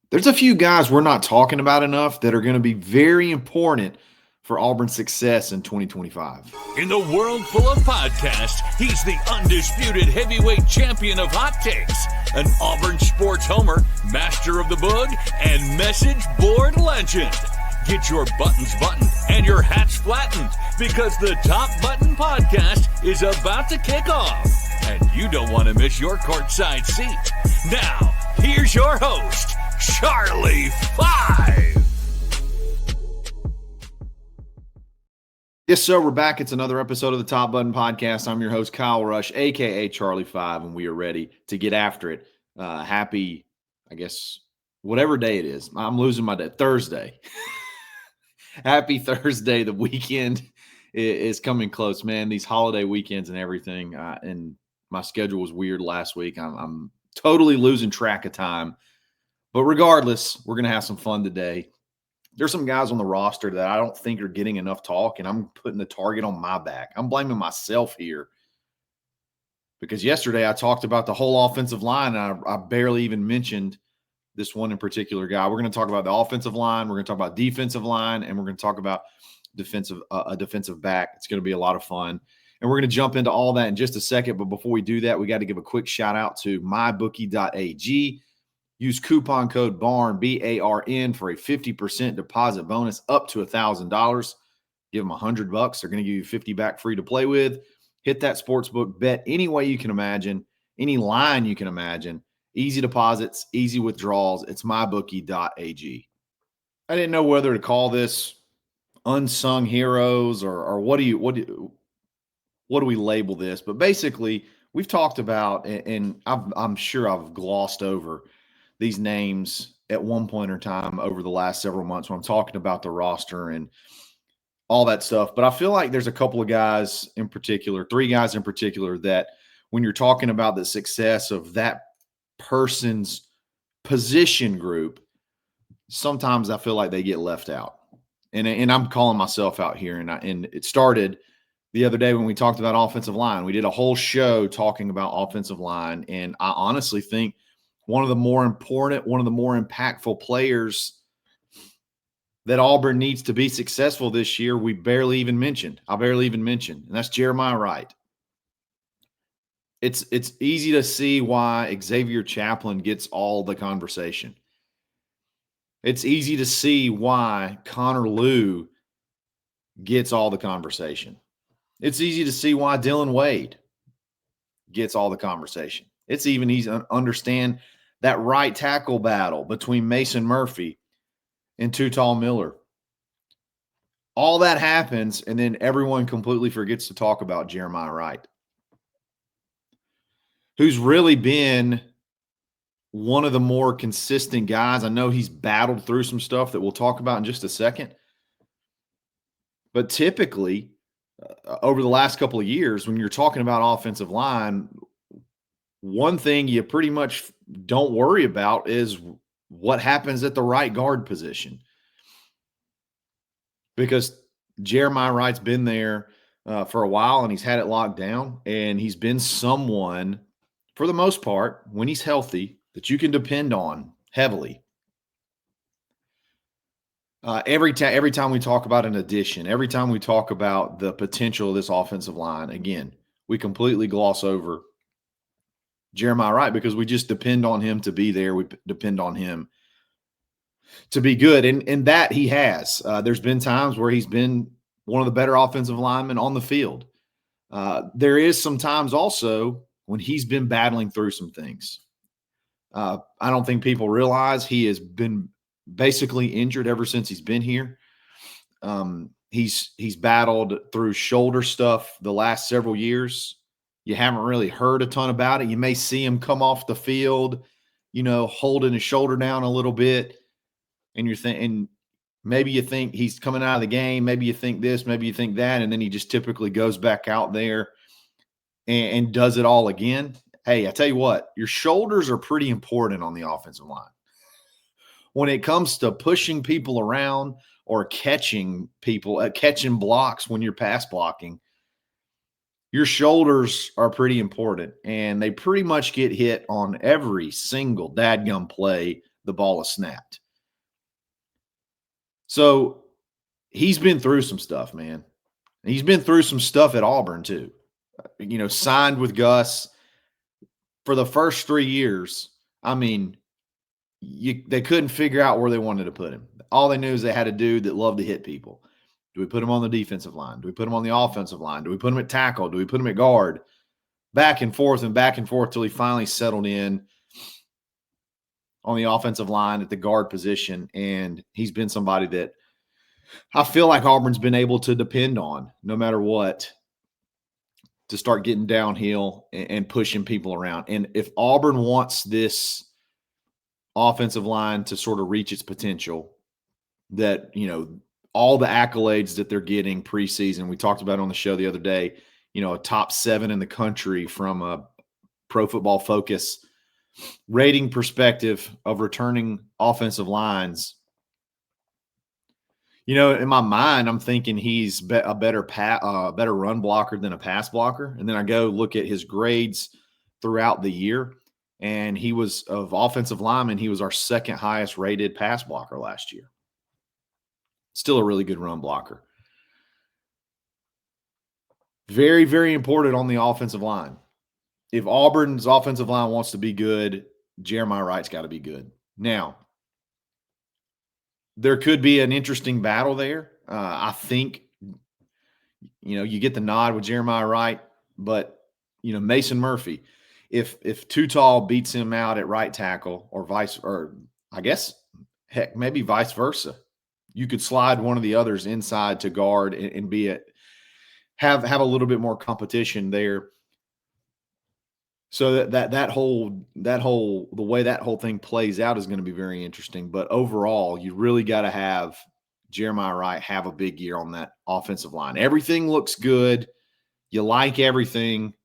There's a few guys we're not talking about enough that are going to be very important for Auburn's success in 2025. In the world full of podcasts, he's the undisputed heavyweight champion of hot takes, an Auburn sports homer, master of the boog, and message board legend. Get your buttons buttoned and your hats flattened because the Top Button Podcast is about to kick off. And you don't want to miss your courtside seat. Now, here's your host, Charlie 5. Yes, sir. We're back. It's another episode of the Top Button Podcast. I'm your host, Kyle Rush, a.k.a. Charlie 5, and we are ready to get after it. Happy, I guess, whatever day it is. I'm losing my day. Thursday. Happy Thursday. The weekend is coming close, man. These holiday weekends and everything. And my schedule was weird last week. I'm totally losing track of time. But regardless, we're going to have some fun today. There's some guys on the roster that I don't think are getting enough talk, and I'm putting the target on my back. I'm blaming myself here because yesterday I talked about the whole offensive line, and I barely even mentioned this one in particular guy. We're going to talk about the offensive line. We're going to talk about defensive line, and we're going to talk about a defensive back. It's going to be a lot of fun, and we're going to jump into all that in just a second. But before we do that, we got to give a quick shout out to mybookie.ag. Use coupon code BARN, B-A-R-N, for a 50% deposit bonus up to $1,000. Give them $100. They're going to give you 50 back free to play with. Hit that sportsbook, bet any way you can imagine, any line you can imagine. Easy deposits, easy withdrawals. It's mybookie.ag. I didn't know whether to call this unsung heroes or what do we label this? But basically, we've talked about, and I'm sure I've glossed over these names at one point in time over the last several months when I'm talking about the roster and all that stuff. But I feel like there's a couple of guys in particular, 3 guys in particular, that when you're talking about the success of that person's position group, sometimes I feel like they get left out. And I'm calling myself out here. And it started the other day when we talked about offensive line. We did a whole show talking about offensive line. And I honestly think one of the more important, one of the more impactful players that Auburn needs to be successful this year, I barely even mentioned, and that's Jeremiah Wright. It's easy to see why Xavier Chaplin gets all the conversation. It's easy to see why Connor Lew gets all the conversation. It's easy to see why Dylan Wade gets all the conversation. It's even easy to understand that right tackle battle between Mason Murphy and Too Tall Miller. All that happens, and then everyone completely forgets to talk about Jeremiah Wright, who's really been one of the more consistent guys. I know he's battled through some stuff that we'll talk about in just a second. But typically, over the last couple of years, when you're talking about offensive line, one thing you pretty much don't worry about is what happens at the right guard position. Because Jeremiah Wright's been there for a while, and he's had it locked down, and he's been someone, for the most part, when he's healthy, that you can depend on heavily. Every time we talk about an addition, every time we talk about the potential of this offensive line, again, we completely gloss over Jeremiah Wright because we just depend on him to be there. We depend on him to be good, and that he has. There's been times where he's been one of the better offensive linemen on the field. There is some times also when he's been battling through some things. I don't think people realize he has been basically injured ever since he's been here. He's battled through shoulder stuff the last several years. You haven't really heard a ton about it. You may see him come off the field, holding his shoulder down a little bit, and you're thinking, maybe you think he's coming out of the game. Maybe you think this, maybe you think that, and then he just typically goes back out there and does it all again. Hey, I tell you what, your shoulders are pretty important on the offensive line. When it comes to pushing people around or catching people, catching blocks when you're pass blocking, your shoulders are pretty important, and they pretty much get hit on every single dadgum play the ball is snapped. So he's been through some stuff, man. He's been through some stuff at Auburn too. Signed with Gus for the first 3 years. I mean, they couldn't figure out where they wanted to put him. All they knew is they had a dude that loved to hit people. Do we put him on the defensive line? Do we put him on the offensive line? Do we put him at tackle? Do we put him at guard? Back and forth till he finally settled in on the offensive line at the guard position. And he's been somebody that I feel like Auburn's been able to depend on no matter what to start getting downhill and pushing people around. And if Auburn wants this offensive line to sort of reach its potential, that, all the accolades that they're getting preseason, we talked about on the show the other day, a top 7 in the country from a Pro Football Focus rating perspective of returning offensive lines. In my mind, I'm thinking he's a better run blocker than a pass blocker. And then I go look at his grades throughout the year, and he was, of offensive linemen, he was our second highest rated pass blocker last year. Still a really good run blocker. Very, very important on the offensive line. If Auburn's offensive line wants to be good, Jeremiah Wright's got to be good. Now, there could be an interesting battle there. I think, you get the nod with Jeremiah Wright, but, Mason Murphy, if Too Tall beats him out at right tackle maybe vice versa, you could slide one of the others inside to guard and have a little bit more competition there. So the way that whole thing plays out is going to be very interesting. But overall, you really got to have Jeremiah Wright have a big year on that offensive line. Everything looks good. You like everything.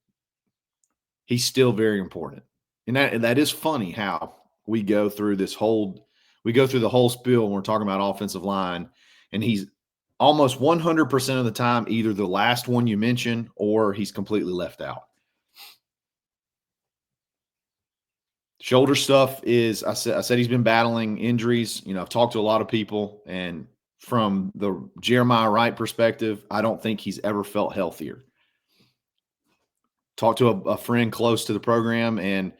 He's still very important. And that is funny how we go through the whole spiel when we're talking about offensive line, and he's almost 100% of the time either the last one you mention or he's completely left out. Shoulder stuff is, I said he's been battling injuries. I've talked to a lot of people, and from the Jeremiah Wright perspective, I don't think he's ever felt healthier. Talked to a friend close to the program, and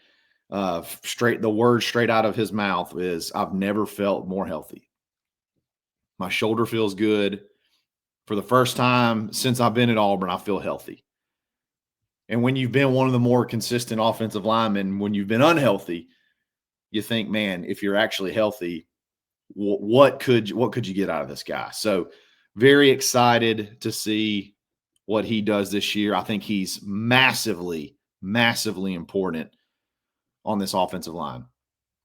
the word straight out of his mouth is, I've never felt more healthy. My shoulder feels good. For the first time since I've been at Auburn, I feel healthy. And when you've been one of the more consistent offensive linemen, when you've been unhealthy, you think, man, if you're actually healthy, what could you get out of this guy? So very excited to see what he does this year. I think he's massively, massively important on this offensive line.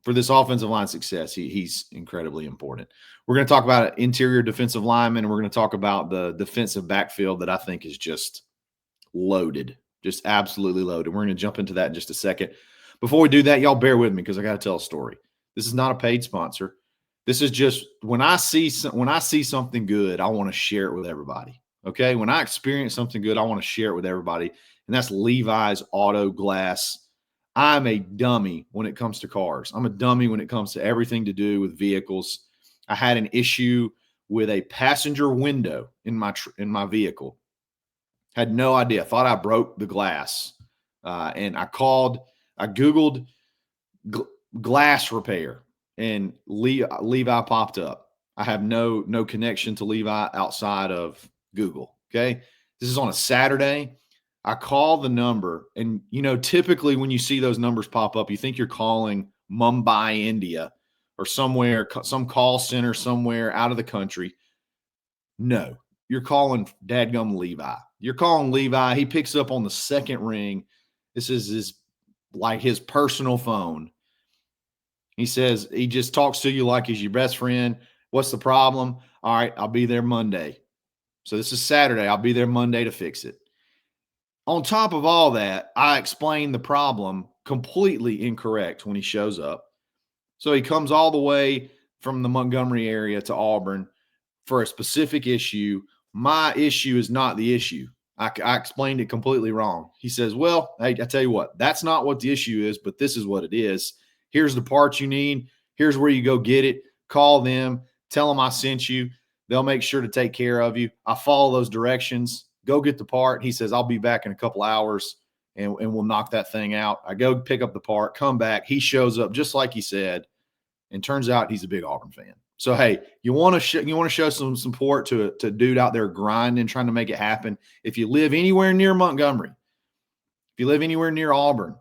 For this offensive line success, he's incredibly important. We're going to talk about interior defensive linemen, and we're going to talk about the defensive backfield that I think is just loaded, just absolutely loaded. We're going to jump into that in just a second. Before we do that, y'all bear with me because I got to tell a story. This is not a paid sponsor. This is just when I see something good, I want to share it with everybody. Okay, when I experience something good, I want to share it with everybody, and that's Levi's Auto Glass. I'm a dummy when it comes to cars. I'm a dummy when it comes to everything to do with vehicles. I had an issue with a passenger window in my vehicle. Had no idea. Thought I broke the glass. And I Googled glass repair, and Levi popped up. I have no connection to Levi outside of Google. Okay. This is on a Saturday. I call the number, and, typically when you see those numbers pop up, you think you're calling Mumbai, India, or somewhere, some call center somewhere out of the country. No, you're calling dadgum Levi. You're calling Levi. He picks up on the second ring. This is his personal phone. He says, he just talks to you like he's your best friend. What's the problem? All right, I'll be there Monday. So this is Saturday. I'll be there Monday to fix it. On top of all that, I explain the problem completely incorrect when he shows up. So he comes all the way from the Montgomery area to Auburn for a specific issue. My issue is not the issue. I explained it completely wrong. He says, well, hey, I tell you what, that's not what the issue is, but this is what it is. Here's the parts you need. Here's where you go get it. Call them. Tell them I sent you. They'll make sure to take care of you. I follow those directions. Go get the part. He says, I'll be back in a couple hours and we'll knock that thing out. I go pick up the part, come back. He shows up just like he said. And turns out he's a big Auburn fan. So, hey, you want to show some support to a dude out there grinding, trying to make it happen. If you live anywhere near Montgomery, if you live anywhere near Auburn,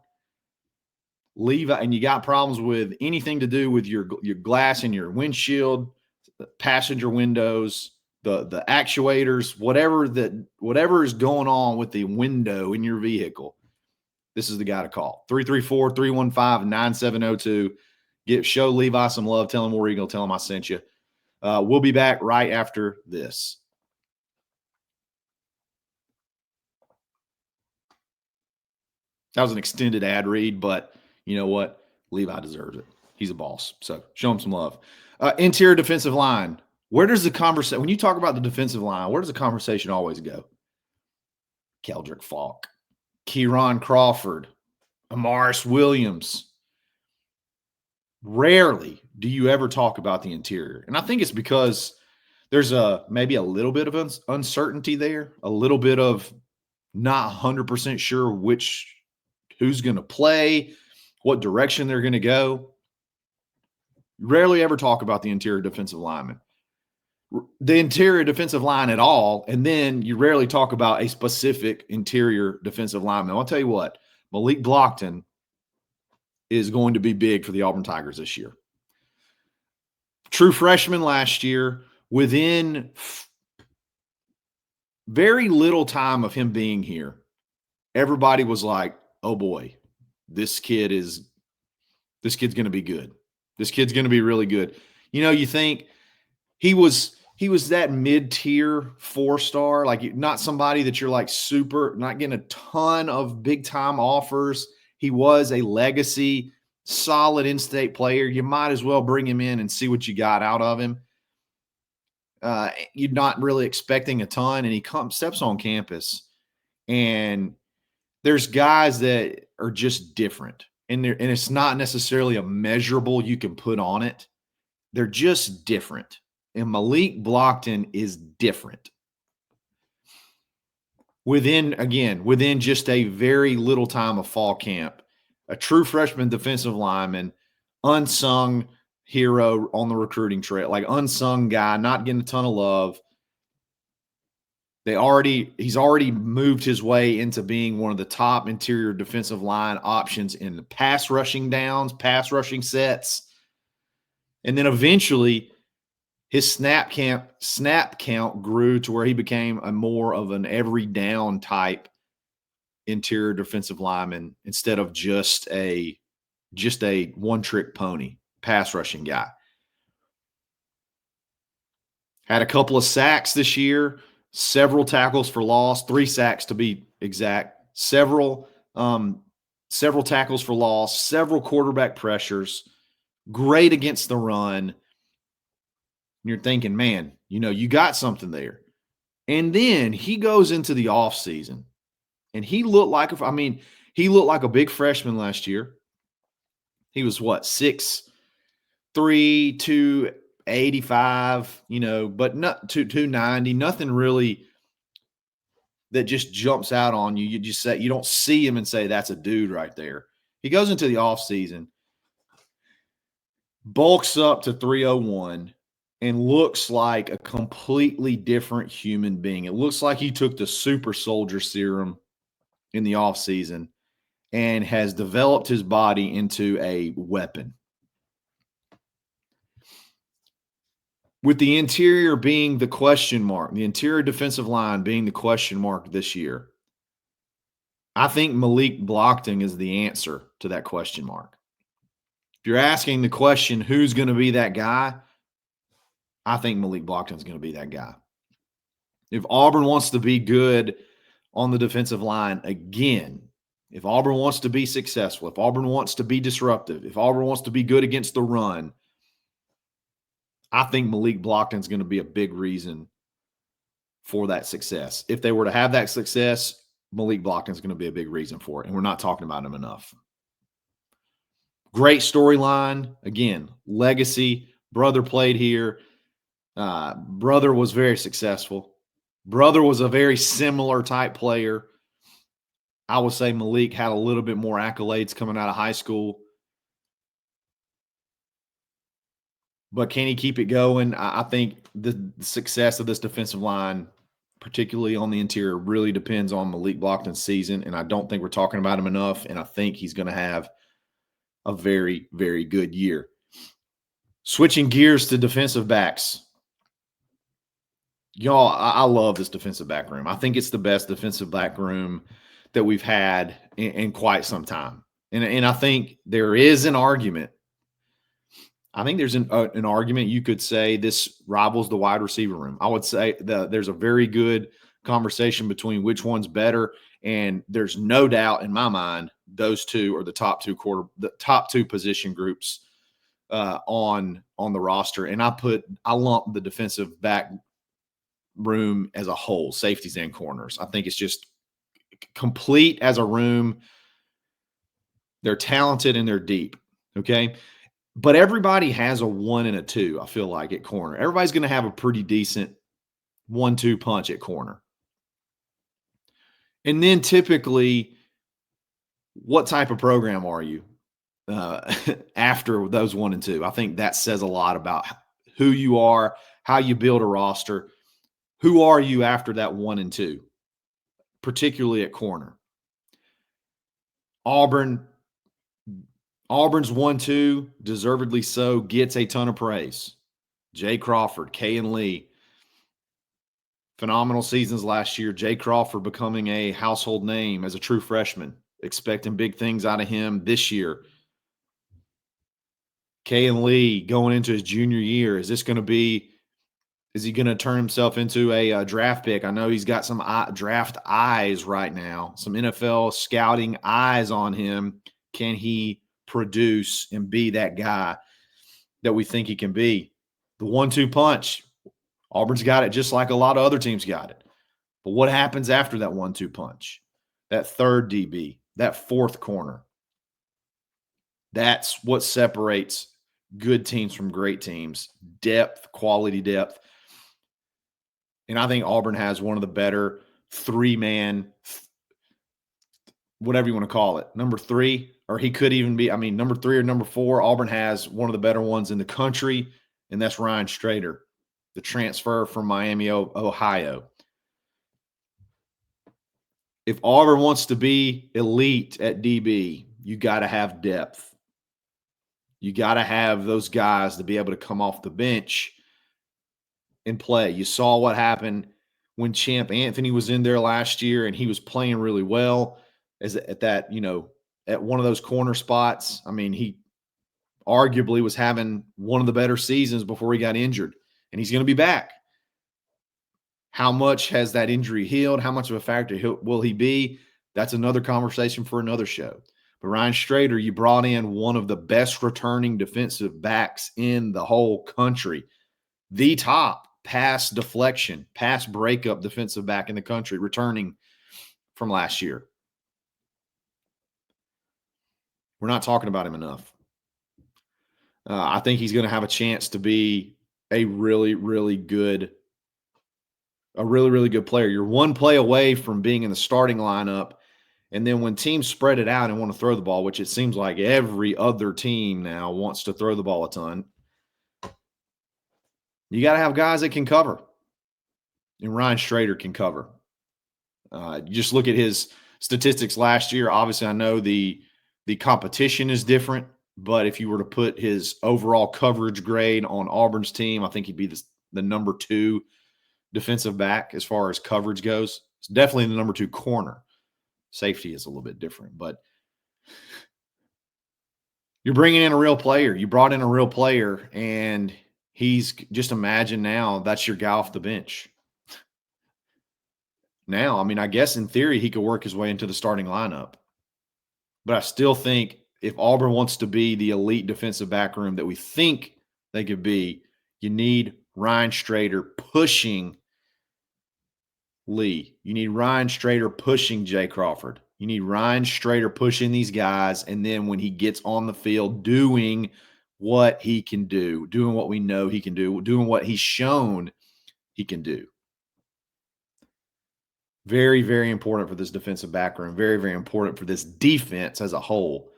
Levi, and you got problems with anything to do with your glass in your windshield, the passenger windows, the actuators, whatever is going on with the window in your vehicle, this is the guy to call. 334-315-9702. Show Levi some love. Tell him where you're going to tell him I sent you. We'll be back right after this. That was an extended ad read, but you know what? Levi deserves it. He's a boss. So show him some love. Interior defensive line. Where does the conversation, when you talk about the defensive line, where does the conversation always go? Keldrick Falk, Kieron Crawford, Amaris Williams. Rarely do you ever talk about the interior. And I think it's because there's maybe a little bit of uncertainty there, a little bit of not 100% sure who's going to play, what direction they're going to go. Rarely ever talk about the interior defensive lineman. The interior defensive line at all, and then you rarely talk about a specific interior defensive lineman. I'll tell you what, Malik Blockton is going to be big for the Auburn Tigers this year. True freshman last year, within very little time of him being here, everybody was like, oh boy, this kid's going to be good. This kid's going to be really good. You know, you think he was that mid-tier 4-star, like not somebody that you're like not getting a ton of big-time offers. He was a legacy, solid in-state player. You might as well bring him in and see what you got out of him. You're not really expecting a ton, and he steps on campus, and there's guys that are just different, and it's not necessarily a measurable you can put on it. They're just different, and Malik Blockton is different. Within just a very little time of fall camp, a true freshman defensive lineman, unsung hero on the recruiting trail, like unsung guy, not getting a ton of love. He's already moved his way into being one of the top interior defensive line options in the pass rushing downs, pass rushing sets. And then eventually his snap count grew to where he became a more of an every down type interior defensive lineman instead of just a one-trick pony pass rushing guy. Had a couple of sacks this year, several tackles for loss, 3 sacks to be exact, several tackles for loss, several quarterback pressures, great against the run. You're thinking, man, you got something there. And then he goes into the offseason, and he looked like a big freshman last year. He was 6'3", 285, but not 290, nothing really that just jumps out on you. You don't see him and say, that's a dude right there. He goes into the offseason, bulks up to 301, and looks like a completely different human being. It looks like he took the super soldier serum in the offseason and has developed his body into a weapon. With the interior being the question mark, the interior defensive line being the question mark this year, I think Malik Blockton is the answer to that question mark. If you're asking the question, who's going to be that guy? I think Malik Blockton is going to be that guy. If Auburn wants to be good on the defensive line again, if Auburn wants to be successful, if Auburn wants to be disruptive, if Auburn wants to be good against the run, I think Malik Blockton is going to be a big reason for that success. If they were to have that success, Malik Blockton is going to be a big reason for it, and we're not talking about him enough. Great storyline. Again, legacy. Brother played here. Brother was very successful. Brother was a very similar type player. I would say Malik had a little bit more accolades coming out of high school. But can he keep it going? I think the success of this defensive line, particularly on the interior, really depends on Malik Blockton's season. And I don't think we're talking about him enough. And I think he's going to have a very, very good year. Switching gears to defensive backs. Y'all, I love this defensive back room. I think it's the best defensive back room that we've had in quite some time. And I think there is an argument. I think there's an argument you could say this rivals the wide receiver room. I would say there's a very good conversation between which one's better, and there's no doubt in my mind those two are the top two position groups on the roster. And I lump the defensive back room as a whole, safeties and corners. I think it's just complete as a room. They're talented and they're deep. Okay. But everybody has a 1 and a 2, I feel like, at corner. Everybody's going to have a pretty decent 1-2 punch at corner. And then typically, what type of program are you after those 1 and 2? I think that says a lot about who you are, how you build a roster. Who are you after that 1 and 2, particularly at corner? Auburn's 1-2, deservedly so, gets a ton of praise. Jay Crawford, Kayan Lee, phenomenal seasons last year. Jay Crawford becoming a household name as a true freshman. Expecting big things out of him this year. Kayan Lee going into his junior year. Is he going to turn himself into a draft pick? I know he's got some draft eyes right now, some NFL scouting eyes on him. Can he produce and be that guy that we think he can be? The 1-2 punch. Auburn's got it just like a lot of other teams got it. But what happens after that 1-2 punch? That third DB, that fourth corner. That's what separates good teams from great teams. Depth, quality depth. And I think Auburn has one of the better 3-man, whatever you want to call it, number 3, or he could even be, number 3 or number 4. Auburn has one of the better ones in the country, and that's Raion Strader, the transfer from Miami, Ohio. If Auburn wants to be elite at DB, you got to have depth. You got to have those guys to be able to come off the bench and play. You saw what happened when Champ Anthony was in there last year, and he was playing really well at one of those corner spots. He arguably was having one of the better seasons before he got injured, and he's going to be back. How much has that injury healed? How much of a factor will he be? That's another conversation for another show. But Raion Strader, you brought in one of the best returning defensive backs in the whole country. The top pass deflection, pass breakup defensive back in the country, returning from last year. We're not talking about him enough. I think he's going to have a chance to be a really, really good player. You're one play away from being in the starting lineup. And then when teams spread it out and want to throw the ball, which it seems like every other team now wants to throw the ball a ton, you got to have guys that can cover. And Raion Strader can cover. You just look at his statistics last year. Obviously, I know the competition is different, but if you were to put his overall coverage grade on Auburn's team, I think he'd be the number 2 defensive back as far as coverage goes. It's definitely the number 2 corner. Safety is a little bit different, but you're bringing in a real player. You brought in a real player, and he's just, imagine now that's your guy off the bench. Now, I guess in theory he could work his way into the starting lineup. But I still think if Auburn wants to be the elite defensive back room that we think they could be, you need Raion Strader pushing Lee. You need Raion Strader pushing Jay Crawford. You need Raion Strader pushing these guys, and then when he gets on the field, doing what he can do, doing what we know he can do, doing what he's shown he can do. Very, very important for this defensive back room. Very, very important for this defense as a whole.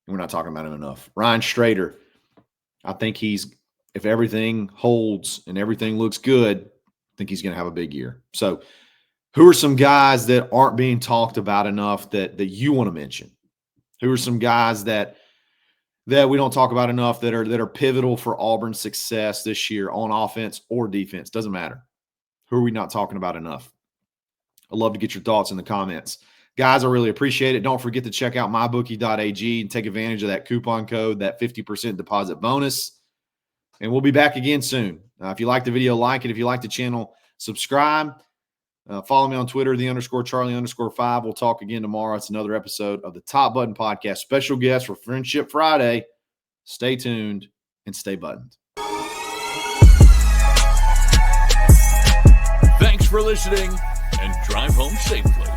And we're not talking about him enough. Raion Strader, I think if everything holds and everything looks good, I think he's going to have a big year. So who are some guys that aren't being talked about enough that you want to mention? Who are some guys that we don't talk about enough that are pivotal for Auburn's success this year on offense or defense? Doesn't matter. Who are we not talking about enough? I'd love to get your thoughts in the comments. Guys, I really appreciate it. Don't forget to check out mybookie.ag and take advantage of that coupon code, that 50% deposit bonus. And we'll be back again soon. If you like the video, like it. If you like the channel, subscribe. Follow me on Twitter, _Charlie_5. We'll talk again tomorrow. It's another episode of the Top Button Podcast. Special guest for Friendship Friday. Stay tuned and stay buttoned. Thanks for listening, and drive home safely.